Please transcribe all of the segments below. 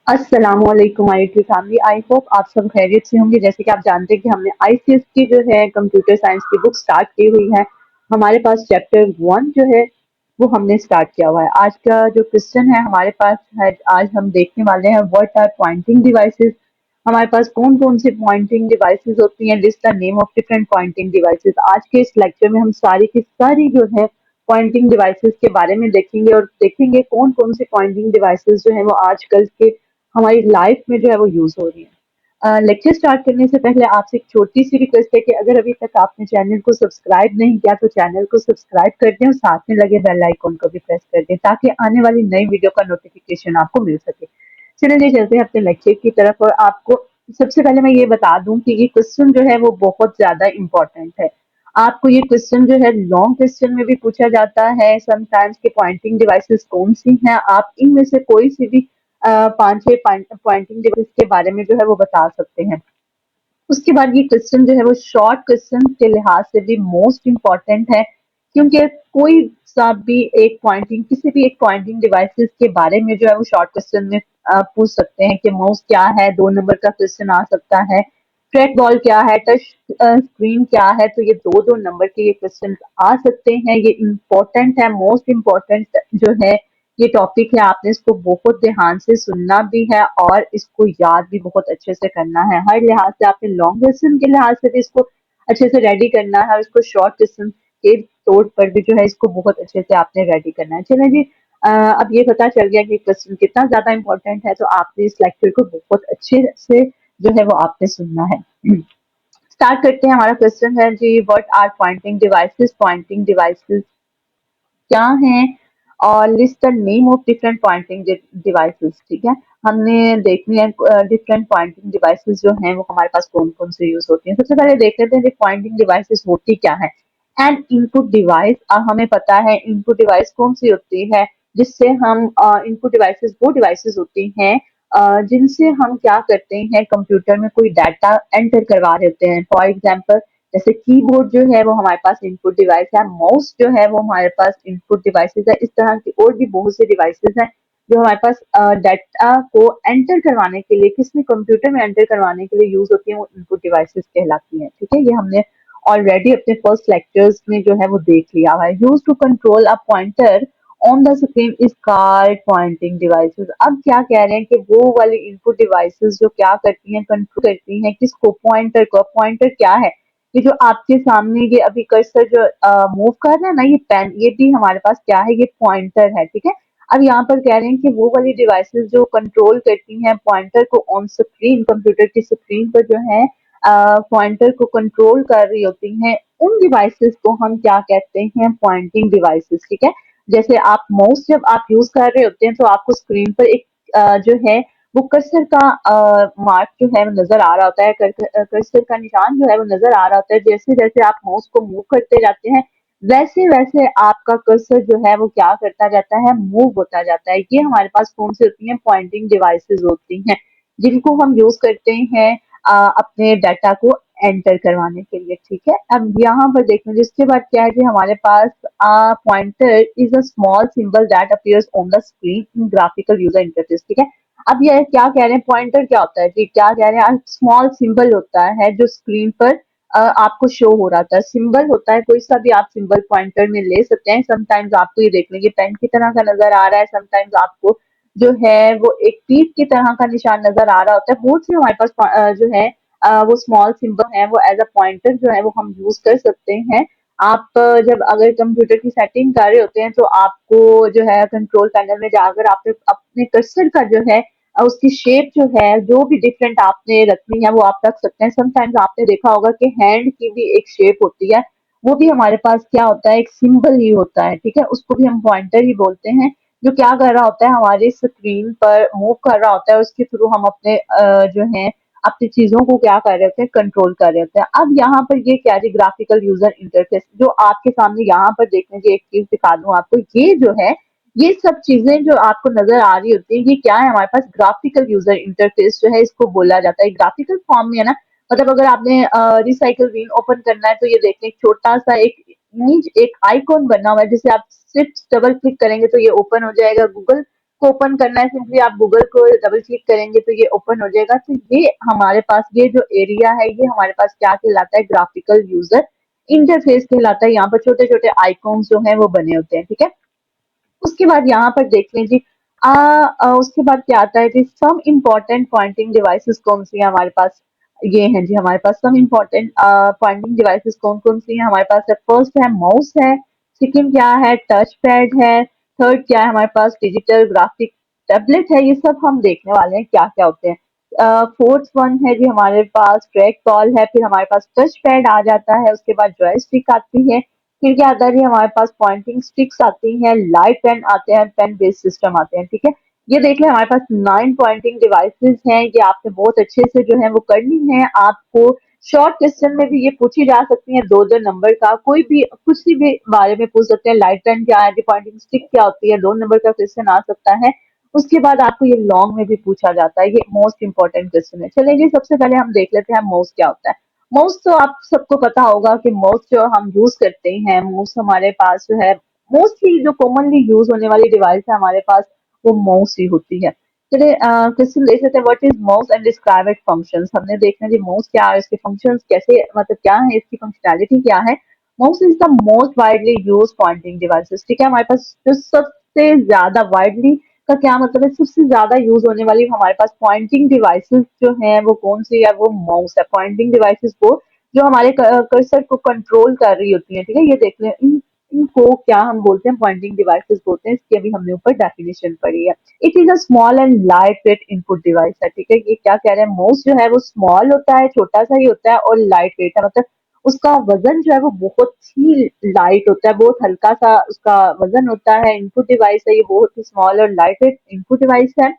अस्सलामुअलैकुम my family. I hope आप सब खैरियत से होंगे। जैसे कि आप जानते हैं कि हमने आईसीएस की जो है कंप्यूटर साइंस की बुक स्टार्ट की हुई है। हमारे पास चैप्टर 1 जो है वो हमने स्टार्ट किया हुआ है। आज का जो क्वेश्चन है हमारे पास है, आज हम देखने वाले हैं व्हाट आर पॉइंटिंग डिवाइसेस। हमारे पास कौन कौन सी पॉइंटिंग डिवाइसेस होती हैं, list the name of different pointing devices. आज के इस लेक्चर में हम सारी की सारी जो है पॉइंटिंग डिवाइसेस के बारे में देखेंगे और देखेंगे कौन कौन सी पॉइंटिंग डिवाइसेस जो है वो आजकल के हमारी लाइफ में जो है वो यूज हो रही है। लेक्चर स्टार्ट करने से पहले आपसे एक छोटी सी रिक्वेस्ट है कि अगर अभी तक आपने चैनल को सब्सक्राइब नहीं किया तो चैनल को सब्सक्राइब कर दें और साथ में लगे बेल आइकन को भी प्रेस कर दें ताकि आने वाली नई वीडियो का नोटिफिकेशन आपको मिल सके। चलिए चलते हैं अपने लेक्चर की तरफ। और आपको सबसे पहले मैं ये बता दूं कि ये क्वेश्चन जो है वो बहुत ज्यादा इंपॉर्टेंट है। आपको ये क्वेश्चन जो है लॉन्ग क्वेश्चन में भी पूछा जाता है समटाइम्स के पॉइंटिंग डिवाइसेस कौन सी हैं। आप इनमें से कोई सी भी 5-6 पॉइंटिंग डिवाइस के बारे में जो है वो बता सकते हैं। उसके बाद ये क्वेश्चन जो है वो शॉर्ट क्वेश्चन के लिहाज से भी मोस्ट इम्पॉर्टेंट है, क्योंकि कोई सा भी एक पॉइंटिंग किसी भी एक पॉइंटिंग डिवाइसेस के बारे में जो है वो शॉर्ट क्वेश्चन में पूछ सकते हैं कि माउस क्या है, 2 नंबर का क्वेश्चन आ सकता है। ट्रैक बॉल क्या है, टच स्क्रीन क्या है, तो ये दो दो नंबर के ये क्वेश्चन आ सकते हैं। ये इम्पोर्टेंट है, मोस्ट इम्पोर्टेंट जो है ये टॉपिक है। आपने इसको बहुत ध्यान से सुनना भी है और इसको याद भी बहुत अच्छे से करना है। हर लिहाज से आपने लॉन्ग क्वेश्चन के लिहाज से भी इसको अच्छे से रेडी करना है और इसको शॉर्ट क्वेश्चन के तौर पर भी जो है इसको बहुत अच्छे से आपने रेडी करना है। चलें जी, अब ये पता चल गया कि क्वेश्चन कितना ज्यादा इंपॉर्टेंट है, तो आपने इस लेक्चर को बहुत अच्छे से जो है वो आपने सुनना है। स्टार्ट करते हैं। हमारा क्वेश्चन है जी, what are pointing devices. Pointing devices क्या हैं और list the name of different pointing devices. ठीक है, हमने देखनी है डिफरेंट पॉइंटिंग डिवाइसेस जो हैं वो हमारे पास कौन कौन से यूज होती हैं। सबसे पहले देख लेते हैं कि पॉइंटिंग डिवाइसेस होती क्या है। एंड इनपुट डिवाइस, हमें पता है इनपुट डिवाइस कौन सी होती है जिससे हम इनपुट डिवाइसेस वो डिवाइसेस होती हैं जिनसे हम क्या करते हैं, कंप्यूटर में कोई डाटा एंटर करवा रहे होते हैं। फॉर एग्जाम्पल जैसे कीबोर्ड जो है वो हमारे पास इनपुट डिवाइस है, माउस जो है वो हमारे पास इनपुट डिवाइसेस है। इस तरह की और भी बहुत से डिवाइसेस हैं जो हमारे पास डाटा को एंटर करवाने के लिए, किसी कंप्यूटर में एंटर करवाने के लिए यूज होती है, वो इनपुट डिवाइसेस कहलाती हैं। ठीक है, ये हमने ऑलरेडी अपने फर्स्ट लेक्चर्स में जो है वो देख लिया हुआ है। Use to control a pointer on the screen is called pointing devices. अब क्या कह रहे हैं कि वो वाली इनपुट डिवाइसेस जो क्या करती हैं, कंट्रोल करती हैं किसको, पॉइंटर को। पॉइंटर क्या है, ये जो आपके सामने ये अभी कर्सर जो मूव कर रहा है ना, ये पेन, ये भी हमारे पास क्या है, ये पॉइंटर है। ठीक है, अब यहाँ पर कह रहे हैं कि वो वाली डिवाइसेस जो कंट्रोल करती हैं पॉइंटर को ऑन स्क्रीन, कंप्यूटर की स्क्रीन पर जो है पॉइंटर को कंट्रोल कर रही होती हैं, उन डिवाइसेस को हम क्या कहते हैं, पॉइंटिंग डिवाइसेस। ठीक है, जैसे आप माउस जब आप यूज कर रहे होते हैं तो आपको स्क्रीन पर एक जो है वो कर्सर का मार्क जो है वो नजर आ रहा होता है, कर्सर का निशान जो है वो नजर आ रहा होता है। जैसे जैसे आप माउस को मूव करते जाते हैं वैसे वैसे आपका कर्सर जो है वो क्या करता जाता है, मूव होता जाता है। ये हमारे पास कौन सी होती हैं, पॉइंटिंग डिवाइसेस होती हैं, जिनको हम यूज करते हैं अपने डाटा को एंटर करवाने के लिए। ठीक है, अब यहाँ पर देखें जिसके बाद क्या है कि हमारे पास pointer is a small symbol that appears on the screen in graphical user interface. ठीक है, अब ये क्या कह रहे हैं, पॉइंटर क्या होता है जी, क्या कह रहे हैं, स्मॉल सिंबल होता है जो स्क्रीन पर आपको शो हो रहा था। सिंबल होता है कोई सा भी आप सिंबल पॉइंटर में ले सकते हैं। समटाइम्स आपको ये देख लेंगे पेन की तरह का नजर आ रहा है, समटाइम्स आपको जो है वो एक तीर की तरह का निशान नजर आ रहा होता है। बहुत से हमारे पास जो है वो स्मॉल सिंबल है वो एज अ पॉइंटर जो है वो हम यूज कर सकते हैं। आप जब अगर कंप्यूटर की सेटिंग कर रहे होते हैं तो आपको जो है कंट्रोल पैनल में जाकर आपने अपने कर्सर का जो है उसकी शेप जो है जो भी डिफरेंट आपने रखनी है वो आप रख सकते हैं। समटाइम्स आपने देखा होगा कि हैंड की भी एक शेप होती है, वो भी हमारे पास क्या होता है, एक सिंबल ही होता है। ठीक है, उसको भी हम पॉइंटर ही बोलते हैं, जो क्या कर रहा होता है, हमारी स्क्रीन पर मूव कर रहा होता है, उसके थ्रू हम अपने जो है अपनी चीजों को क्या कर रहे होते हैं, कंट्रोल कर रहे होते हैं। अब यहाँ पर ये क्या है, ग्राफिकल यूजर इंटरफेस जो आपके सामने यहाँ पर देखने की एक चीज दिखा दूं आपको, ये जो है ये सब चीजें जो आपको नजर आ रही होती है ये क्या है, हमारे पास ग्राफिकल यूजर इंटरफेस जो है इसको बोला जाता है। ग्राफिकल फॉर्म में है ना, मतलब अगर आपने रिसाइकल बिन ओपन करना है तो ये देखें छोटा सा एक इमेज, एक आइकॉन बना हुआ है, जिसे आप सिर्फ डबल क्लिक करेंगे तो ये ओपन हो जाएगा। गूगल को ओपन करना है, सिंपली आप गूगल को डबल क्लिक करेंगे तो ये ओपन हो जाएगा। तो ये हमारे पास ये जो एरिया है ये हमारे पास क्या कहलाता है, ग्राफिकल यूजर इंटरफेस कहलाता है। यहाँ पर छोटे छोटे आइकॉन्स जो है वो बने होते हैं, ठीक है। उसके बाद यहाँ पर देख लीजिए, उसके बाद क्या आता है जी, सम इम्पोर्टेंट पॉइंटिंग डिवाइसेस कौन सी है हमारे पास। ये हैं जी हमारे पास सम इम्पोर्टेंट पॉइंटिंग डिवाइसेस कौन कौन सी हैं हमारे पास है। फर्स्ट है माउस है, सेकंड क्या है टच पैड है, थर्ड क्या है हमारे पास डिजिटल ग्राफिक टैबलेट है। ये सब हम देखने वाले हैं क्या क्या होते हैं। फोर्थ वन है जी हमारे पास ट्रैक कॉल है, फिर हमारे पास टच पैड आ जाता है, उसके बाद जॉयस्टिक आती है, फिर क्या आता है जी हमारे पास पॉइंटिंग स्टिक्स आती हैं, लाइट पेन आते हैं, पेन बेस्ड सिस्टम आते हैं, ठीक है। ये देख लें हमारे पास 9 पॉइंटिंग डिवाइसेस हैं। ये आपने बहुत अच्छे से जो है वो करनी है। आपको शॉर्ट क्वेश्चन में भी ये पूछी जा सकती है, दो दो नंबर का कोई भी कुछ भी बारे में पूछ सकते हैं। लाइट पेन क्या है, पॉइंटिंग स्टिक क्या होती है, 2 नंबर का क्वेश्चन आ सकता है। उसके बाद आपको ये लॉन्ग में भी पूछा जाता है, ये मोस्ट इंपॉर्टेंट क्वेश्चन है। चलिए जी सबसे पहले हम देख लेते हैं माउस क्या होता है। माउस तो आप सबको पता होगा कि माउस जो हम यूज करते हैं, माउस हमारे पास जो है मोस्टली जो कॉमनली यूज होने वाली डिवाइस है हमारे पास वो माउस ही होती है। चलिए क्वेश्चन देख लेते हैं, what is mouse and describe it functions. हमने देखना है माउस क्या है, इसके फंक्शंस कैसे, मतलब क्या है, इसकी फंक्शनैलिटी क्या है। Mouse is the most widely use pointing devices, ठीक है। हमारे पास जो सबसे ज्यादा वाइडली का क्या मतलब है, सबसे ज्यादा यूज होने वाली हमारे पास पॉइंटिंग डिवाइसेस जो हैं वो कौन सी है, वो माउस है। पॉइंटिंग डिवाइसेस वो जो हमारे कर्सर को कंट्रोल कर रही होती है, ठीक है। ये देख लें इनको क्या हम बोलते हैं, पॉइंटिंग डिवाइसेस बोलते हैं। इसकी अभी हमने ऊपर डेफिनेशन पढ़ी है। It is a small and light weight input device है, ठीक है। ये क्या कह रहे हैं, माउस जो है वो स्मॉल होता है, छोटा सा ही होता है और लाइट वेट है, मतलब उसका वजन जो है वो बहुत ही लाइट होता है, बहुत हल्का सा उसका वजन होता है। इनपुट डिवाइस है, ये बहुत ही स्मॉल और लाइट वेट इनपुट डिवाइस है।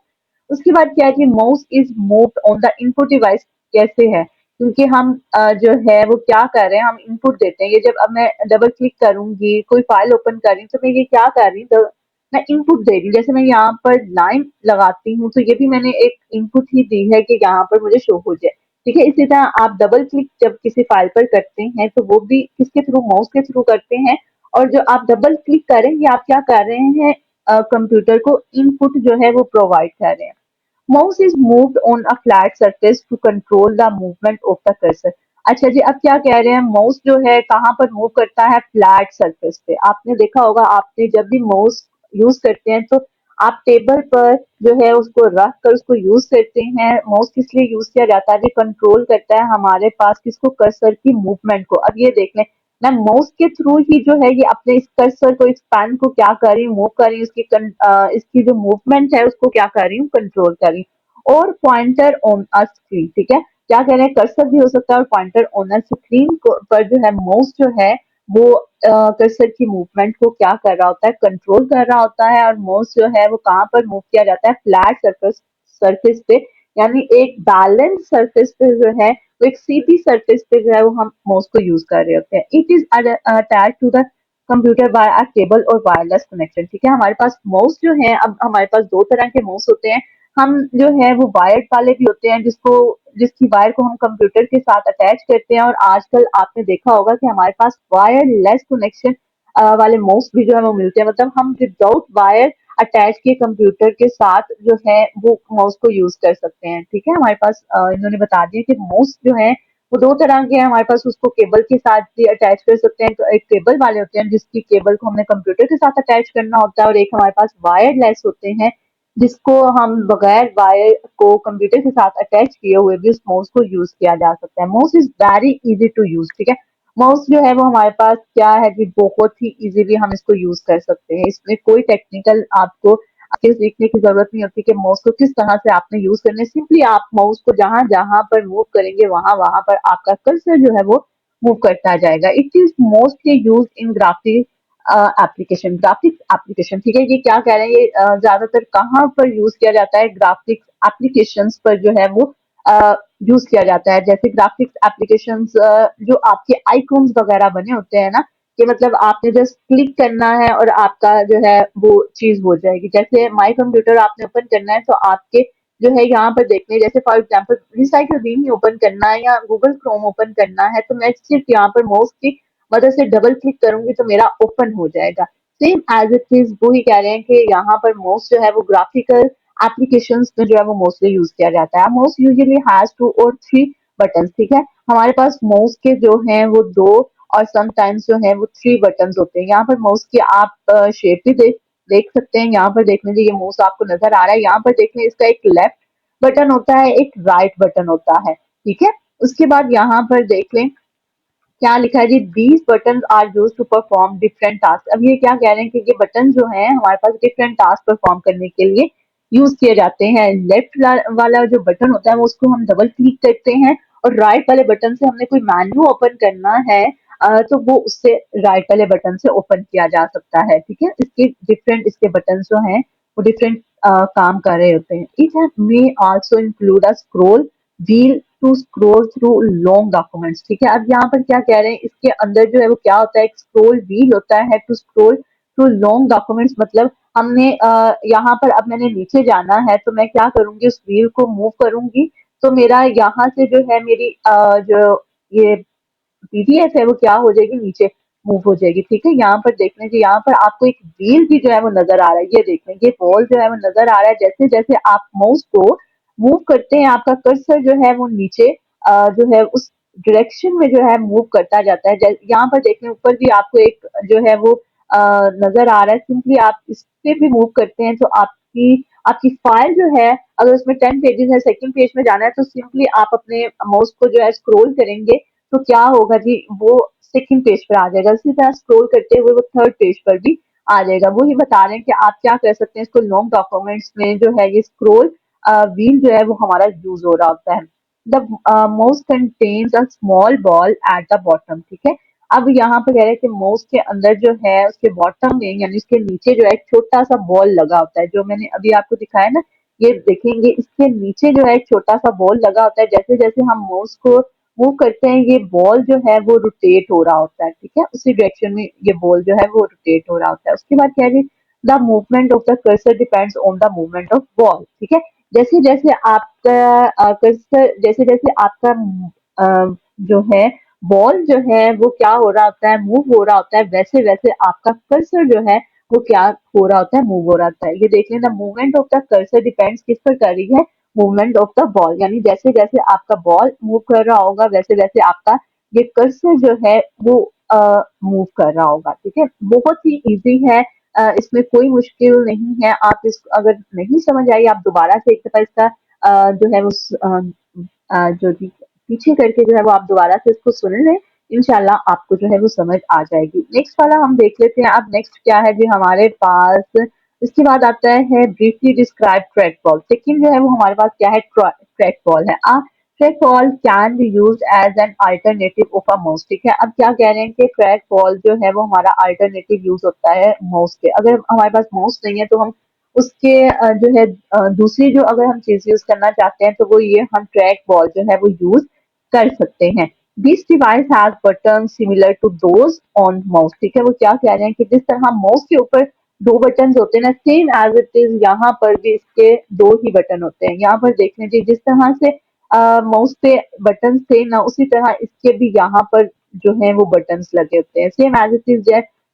उसके बाद क्या है कि mouse is moved on the input device. कैसे है, क्योंकि हम जो है वो क्या कर रहे हैं, हम इनपुट देते हैं। ये जब अब मैं डबल क्लिक करूंगी, कोई फाइल ओपन कर रही हूँ, तो मैं ये क्या कर रही हूँ, मैं इनपुट दे रही हूँ। जैसे मैं यहाँ पर लाइन लगाती हूँ तो ये भी मैंने एक इनपुट ही दी है कि यहाँ पर मुझे शो हो जाए, ठीक है। इसी तरह आप डबल क्लिक जब किसी फाइल पर करते हैं तो वो भी किसके थ्रू, माउस के थ्रू करते हैं। और जो आप डबल क्लिक करेंगे आप क्या कर रहे हैं, कंप्यूटर को इनपुट जो है वो प्रोवाइड कर रहे हैं। Mouse is moved on a flat surface to control the movement of the cursor. अच्छा जी, अब क्या कह रहे हैं, माउस जो है कहाँ पर मूव करता है, फ्लैट सरफेस पे। आपने देखा होगा, आपने जब भी माउस यूज करते हैं तो आप टेबल पर जो है उसको रख कर उसको यूज करते हैं। माउस किस लिए यूज किया जाता है, कंट्रोल करता है हमारे पास किसको, कर्सर की मूवमेंट को। अब ये देख लें, मैं माउस के थ्रू ही जो है ये अपने इस कर्सर को, इस पेन को क्या कर रही हूँ, मूव कर रही हूँ, इसकी जो मूवमेंट है उसको क्या कर रही हूँ, कंट्रोल कर रही हूँ। और पॉइंटर ऑन अ स्क्रीन, ठीक है। क्या कह रहे हैं, कर्सर भी हो सकता है और पॉइंटर ऑन अ स्क्रीन पर जो है माउस जो है वो कर्सर की मूवमेंट को क्या कर रहा होता है, कंट्रोल कर रहा होता है। और माउस जो है वो कहाँ पर मूव किया जाता है, फ्लैट सरफेस सरफेस पे, यानी एक बैलेंस सरफेस पे जो है, वो एक सीधी सरफेस पे जो है वो हम माउस को यूज कर रहे होते हैं। It is attach to the computer by a cable और वायरलेस कनेक्शन, ठीक है। हमारे पास माउस जो है, अब हमारे पास दो तरह के माउस होते हैं। हम जो है वो वायर्ड वाले भी होते हैं, जिसकी वायर को हम कंप्यूटर के साथ अटैच करते हैं। और आजकल आपने देखा होगा कि हमारे पास वायरलेस कनेक्शन वाले माउस भी जो है वो मिलते हैं, मतलब हम विदाउट वायर अटैच किए कंप्यूटर के साथ जो है वो माउस को यूज कर सकते हैं, ठीक है। हमारे पास इन्होंने बता दिया कि माउस जो है वो दो तरह के हैं हमारे पास। उसको केबल के साथ भी अटैच कर सकते हैं, तो एक केबल वाले होते हैं जिसकी केबल को हमने कंप्यूटर के साथ अटैच करना होता है, और एक हमारे पास वायरलेस होते हैं जिसको हम बगैर वायर को कंप्यूटर के साथ अटैच किए हुए भी उस माउस को यूज किया जा सकता है। Mouse is very easy to use, ठीक है। माउस जो है वो हमारे पास क्या है कि बहुत ही इजीली हम इसको यूज कर सकते हैं। इसमें कोई टेक्निकल आपको आगे सीखने की जरूरत नहीं होती कि माउस को किस तरह से आपने यूज करना है। सिंपली आप माउस को जहां जहां पर मूव करेंगे वहां वहां पर आपका कर्सर जो है वो मूव करता जाएगा। It is mostly use in graphic application, graphics application, ठीक है। ये क्या कह रहे हैं, ये ज्यादातर कहाँ पर यूज किया जाता है, ग्राफिक्स एप्लीकेशंस पर जो है वो यूज किया जाता है। जैसे ग्राफिक्स एप्लीकेशंस जो आपके आइकॉन्स वगैरह बने होते हैं ना, कि मतलब आपने जस्ट क्लिक करना है और आपका जो है वो चीज हो जाएगी। जैसे माई कंप्यूटर आपने ओपन करना है तो आपके जो है यहाँ पर देखने, जैसे for example recycle been he open करना है या गूगल क्रोम ओपन करना है, तो मैं सिर्फ यहाँ पर माउस की मदद से डबल क्लिक करूंगी तो मेरा ओपन हो जाएगा। सेम एज इट इज वो ही कह रहे हैं कि यहाँ पर मोस्ट जो है वो ग्राफिकल एप्लीकेशंस में जो है वो मोस्टली यूज किया जाता है। मोस्ट यूजुअली हैज 2 और 3 बटन, ठीक है। हमारे पास माउस के जो हैं वो 2 और समटाइम्स जो है वो 3 बटन्स होते हैं। यहाँ पर माउस की आप शेप भी देख देख सकते हैं। यहाँ पर देख लीजिए ये माउस आपको नजर आ रहा है। यहाँ पर देख लें इसका एक लेफ्ट बटन होता है, एक राइट बटन होता है, ठीक है। उसके बाद यहाँ पर देख लें क्या लिखा है जी, these button are use to perform different task. अब ये क्या कह रहे हैं कि ये बटन जो है हमारे पास डिफरेंट टास्क परफॉर्म करने के लिए यूज किए जाते हैं। लेफ्ट वाला जो बटन होता है वो उसको हम डबल क्लिक करते हैं, और राइट वाले बटन से हमने कोई मेन्यू ओपन करना है तो वो उससे राइट वाले बटन से ओपन किया जा सकता है, ठीक है। इसके डिफरेंट इसके बटन जो हैं वो डिफरेंट काम कर रहे होते हैं। It may also include a scroll wheel to scroll through long documents, ठीक है। अब यहाँ पर क्या कह रहे हैं, इसके अंदर जो है वो क्या होता है, एक स्क्रॉल व्हील होता है to scroll through long documents. मतलब हमने यहाँ पर अब मैंने नीचे जाना है तो मैं क्या करूंगी, उस व्हील को मूव करूंगी तो मेरा यहाँ से जो है मेरी जो ये पीडीएफ है वो क्या हो जाएगी, नीचे मूव हो जाएगी, ठीक है। यहाँ पर देख लीजिए, यहाँ पर आपको एक व्हील भी जो है वो नजर आ रहा है। ये देख लें, ये बॉल जो है वो नजर आ रहा है। जैसे जैसे आप माउस को मूव करते हैं आपका कर्सर जो है वो नीचे जो है उस डायरेक्शन में जो है मूव करता जाता है। यहाँ पर देख लें ऊपर भी आपको एक जो है वो नजर आ रहा है। सिंपली आप इस पे भी मूव करते हैं तो आपकी आपकी फाइल जो है, अगर उसमें 10 पेजेस है, सेकंड पेज में जाना है तो सिंपली आप अपने माउस को जो है स्क्रॉल करेंगे तो क्या होगा जी, वो सेकंड पेज पर आ जाएगा। इसी तरह स्क्रॉल करते हुए वो थर्ड पेज पर भी आ जाएगा। वो ही बता रहे हैं कि आप क्या कर सकते हैं, इसको लॉन्ग डॉक्यूमेंट्स में जो है ये स्क्रॉल व्हील जो है वो हमारा यूज हो रहा होता है। The mouse contains a small ball at the bottom, ठीक है। अब यहाँ पे कह रहे हैं कि माउस के अंदर जो है उसके बॉटम में यानी उसके नीचे जो है एक छोटा सा बॉल लगा होता है, जो मैंने अभी आपको दिखाया ना। ये देखेंगे इसके नीचे जो है एक छोटा सा बॉल लगा होता है। जैसे जैसे हम माउस को मूव करते हैं ये बॉल जो है वो रोटेट हो रहा होता है, ठीक है। उसी डायरेक्शन में ये बॉल जो है वो रोटेट हो रहा होता है। उसके बाद क्या है, the movement of the cursor depends on the movement of ball, ठीक है। जैसे जैसे आपका कर्सर, जैसे जैसे आपका जो है बॉल जो है वो क्या हो रहा होता है, मूव हो रहा होता है, वैसे वैसे आपका कर्सर जो है वो क्या हो रहा होता है, मूव हो रहा होता है। ये देख लेना, movement of the cursor depends किस पर कर रही है, मूवमेंट ऑफ द बॉल। यानी जैसे जैसे आपका बॉल मूव कर रहा होगा वैसे वैसे आपका ये कर्सर जो है वो मूव कर रहा होगा, ठीक है। बहुत ही इजी है, इसमें कोई मुश्किल नहीं है। आप इस अगर नहीं समझ आई आप दोबारा से एक दफा इसका जो है वो जो पीछे करके जो है वो आप दोबारा से इसको सुन लें, इंशाल्लाह आपको जो है वो समझ आ जाएगी। नेक्स्ट वाला हम देख लेते हैं। अब नेक्स्ट क्या है जी हमारे पास, इसके बाद आता है briefly describe track ball. Second जो है वो हमारे पास क्या है, ट्रैक बॉल है। Track ball can be use as an alternative of a mouse, ठीक है। अब क्या कह रहे हैं कि ट्रैक बॉल जो है वो हमारा अल्टरनेटिव यूज होता है माउस के। अगर हमारे पास माउस नहीं है तो हम उसके जो है दूसरी जो अगर हम चीज यूज करना चाहते हैं तो वो ये हम ट्रैक बॉल जो है वो यूज कर सकते हैं। This device has button similar to those on mouse, ठीक है। वो क्या कह रहे हैं कि जिस तरह माउस के ऊपर 2 बटन होते हैं ना, सेम एज इट इज यहाँ पर भी इसके 2 ही बटन होते हैं। यहाँ पर देख लीजिए जिस तरह से माउस पे बटन थे ना, उसी तरह इसके भी यहाँ पर जो है वो बटन्स लगे होते हैं। सेम एज इट इज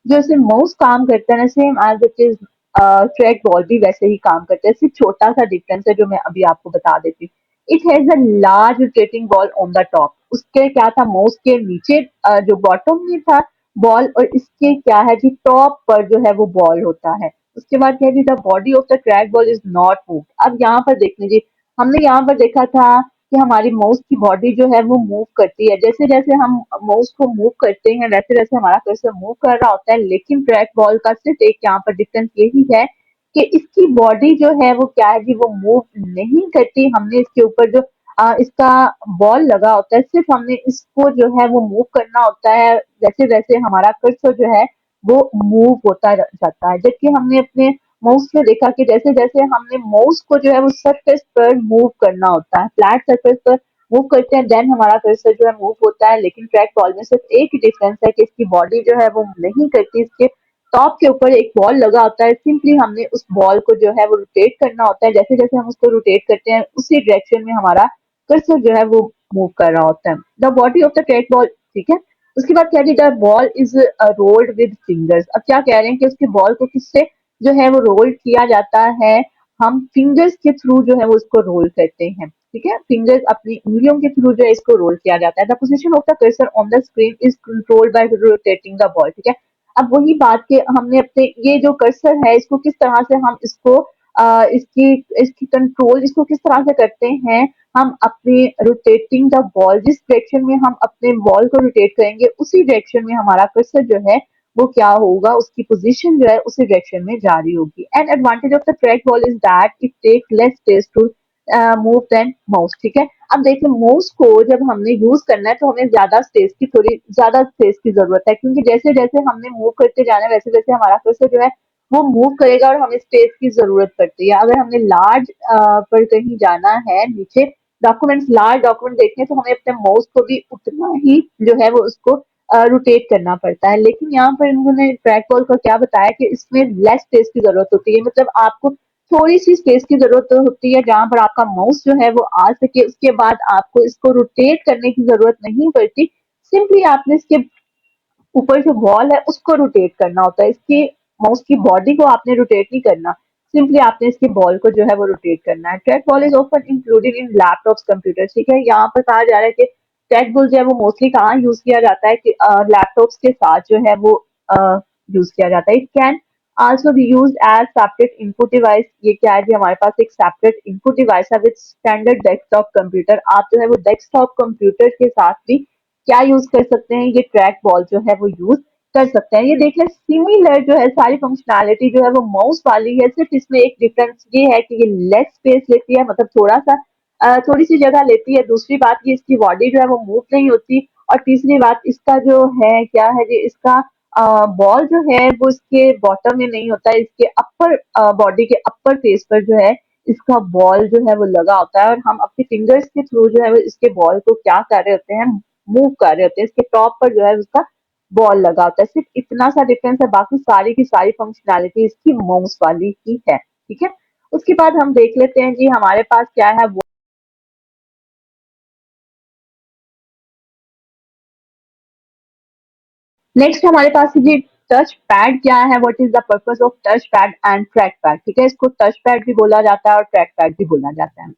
जैसे माउस काम करता है ना, same as it is track ball भी वैसे ही काम करता है। सिर्फ छोटा सा डिफरेंस है जो मैं अभी आपको बता देती हूँ। It has a large rotating ball on the top. उसके क्या था, माउस के नीचे जो बॉटम में था बॉल, और इसके क्या है जी टॉप पर जो है वो बॉल होता है। उसके बाद क्या है जी, the body of the track ball is not move. अब यहाँ पर देख लीजिए, हमने यहाँ पर देखा था कि हमारी माउस की बॉडी जो है वो मूव करती है। जैसे जैसे हम माउस को मूव करते हैं वैसे वैसे हमारा कर्सर मूव कर रहा होता है। लेकिन ट्रैक बॉल का सिर्फ एक यहाँ पर डिफरेंस यही है कि इसकी बॉडी जो है वो क्या है जी, वो मूव नहीं करती। हमने इसके ऊपर जो इसका बॉल लगा होता है, सिर्फ हमने इसको जो है वो मूव करना होता है। वैसे वैसे हमारा कर्सर जो है वो मूव होता जाता है। जबकि हमने अपने माउस में देखा कि जैसे जैसे हमने माउस को जो है वो सरफेस पर मूव करना होता है, फ्लैट सरफेस पर मूव करते हैं, देन हमारा कर्सर जो है मूव होता है। लेकिन ट्रैक बॉल में सिर्फ एक ही डिफरेंस है कि इसकी बॉडी जो है वो नहीं करती, इसके टॉप के ऊपर एक बॉल लगा होता है। सिंपली हमने उस बॉल को जो है वो रोटेट करना होता है। जैसे जैसे हम उसको रोटेट करते हैं उसी डायरेक्शन में हमारा कर्सर जो है वो मूव कर रहा होता है। The body of the track ball, ठीक है। उसके बाद क्या the ball is rolled with fingers. अब क्या कह रहे हैं कि उसके बॉल को किससे जो है वो रोल किया जाता है, हम फिंगर्स के थ्रू जो है वो उसको रोल करते हैं। ठीक है, फिंगर्स अपनी उंगलियों के थ्रू जो है इसको रोल किया जाता है। The position of the cursor on the screen is controlled by rotating the ball. ठीक है, अब वही बात के हमने अपने ये जो कर्सर है इसको किस तरह से हम इसको इसकी इसकी कंट्रोल इसको किस तरह से करते हैं, हम अपने रोटेटिंग द बॉल, जिस डायरेक्शन में हम अपने बॉल को रोटेट करेंगे उसी डायरेक्शन में हमारा कर्सर जो है वो क्या होगा, उसकी पोजीशन जो है उसी डायरेक्शन में जारी होगी। And advantage of the track ball is that it take less space to move than mouse. ठीक है, अब देखिए माउस को जब हमने यूज करना है तो हमें थोड़ी ज्यादा स्पेस की जरूरत है, क्योंकि जैसे जैसे हमने मूव करते जाना है वैसे वैसे हमारा कर्सर जो है वो मूव करेगा और हमें स्पेस की जरूरत पड़ती है। अगर हमने लार्ज पर कहीं जाना है, नीचे लार्ज डॉक्यूमेंट देखने हैं, तो हमें अपने माउस को भी उतना ही जो है वो उसको रोटेट करना पड़ता है। लेकिन यहाँ पर इन्होंने ट्रैक बॉल को क्या बताया कि इसमें लेस स्पेस की जरूरत होती है, मतलब आपको थोड़ी सी स्पेस की जरूरत होती है जहां पर आपका माउस जो है वो आ सके। उसके बाद आपको इसको रोटेट करने की जरूरत नहीं पड़ती, सिंपली आपने इसके ऊपर जो बॉल है उसको रोटेट करना होता है। इसकी माउस की बॉडी को आपने रोटेट नहीं करना, सिंपली आपने इसके बॉल को जो है वो रोटेट करना है। Track ball is often included in laptops computer. ठीक है, यहाँ पर कहा जा रहा है कि ट्रैक बॉल जो है वो मोस्टली कहाँ यूज किया जाता है कि लैपटॉप्स के साथ जो है वो यूज किया जाता है। It can also be use as separate input device. ये क्या है जी, हमारे पास एक सेपरेट इनपुट डिवाइस है विद स्टैंडर्ड डेस्कटॉप कंप्यूटर। आप जो है वो डेस्कटॉप कंप्यूटर के साथ भी क्या यूज कर सकते हैं, ये ट्रैक बॉल जो है वो यूज कर सकते हैं। ये देख लें सिमिलर जो है सारी फंक्शनैलिटी जो है वो माउस वाली है, सिर्फ इसमें एक डिफरेंस ये है कि ये लेस स्पेस लेती है, मतलब थोड़ा सा थोड़ी सी जगह लेती है। दूसरी बात ये इसकी बॉडी जो है वो मूव नहीं होती। और तीसरी बात इसका जो है क्या है जी, इसका बॉल जो है वो इसके बॉटम में नहीं होता है, इसके अपर बॉडी के अपर फेस पर जो है इसका बॉल जो है वो लगा होता है, और हम अपने फिंगर्स के थ्रू जो है वो इसके बॉल को क्या कर रहे होते हैं, मूव कर रहे होते हैं। इसके टॉप पर जो है उसका बॉल लगा होता है। सिर्फ इतना सा डिफरेंस है, बाकी सारी की सारी फंक्शनैलिटी इसकी माउस वाली ही है। ठीक है, उसके बाद हम देख लेते हैं जी हमारे पास क्या है। नेक्स्ट हमारे पास है जी टच पैड क्या है, what is the purpose of touch pad and track pad. ठीक है, इसको टच पैड भी बोला जाता है और ट्रैक पैड भी बोला जाता है।